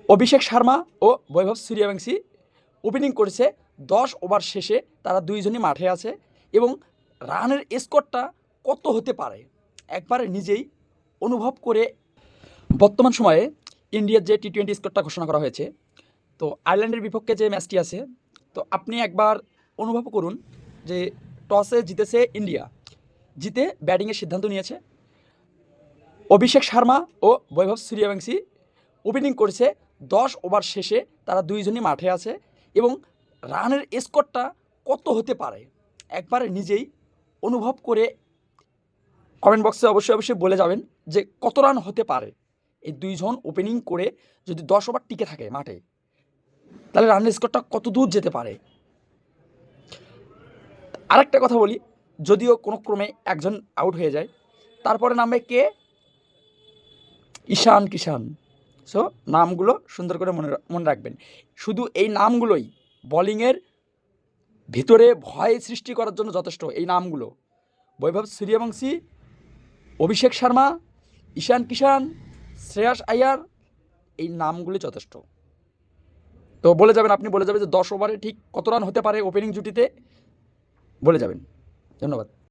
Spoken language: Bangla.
অভিষেক শর্মা ও বৈভব সূর্যবংশী ওপেনিং করেছে। 10 ওভার শেষে তারা দুইজনই মাঠে আছে এবং রানের স্কোরটা কত হতে পারে একবার নিজেই অনুভব করে। বর্তমান সময়ে ইন্ডিয়ার যে টি-20 স্কোরটা ঘোষণা করা হয়েছে, তো আয়ারল্যান্ডের বিপক্ষে যে ম্যাচটি আছে, তো আপনি একবার অনুভব করুন যে টসে জিতেছে ইন্ডিয়া, জিতে ব্যাটিংয়ের সিদ্ধান্ত নিয়েছে। অভিষেক শর্মা ও বৈভব সূর্যবংশী ওপেনিং করেছে। 10 ওভার শেষে তারা দুইজনই মাঠে আছে এবং রানের স্কোরটা কত হতে পারে একবার নিজেই অনুভব করে কমেন্ট বক্সে অবশ্যই বলে যাবেন যে কত রান হতে পারে এই দুইজন ওপেনিং করে যদি 10 ওভার টিকে থাকে মাঠে, তাহলে রানের স্কোরটা কত দূর যেতে পারে। আরেকটা কথা বলি, যদিও কোনো ক্রমে একজন আউট হয়ে যায়, তারপরে নামবে কে? ঈশান কিষান। সো নামগুলো সুন্দর করে মনে রাখবেন। শুধু এই নামগুলোই বোলিংয়ের ভিতরে ভয় সৃষ্টি করার জন্য যথেষ্ট। এই নামগুলো বৈভব সূর্যবংশী, অভিষেক শর্মা, ঈশান কিষান, শ্রেয়াস আয়ার, এই নামগুলি যথেষ্ট। তো বলে যাবেন, আপনি বলে যাবেন যে 10 ওভারে ঠিক কত রান হতে পারে ওপেনিং জুটিতে, বলে যাবেন। ধন্যবাদ।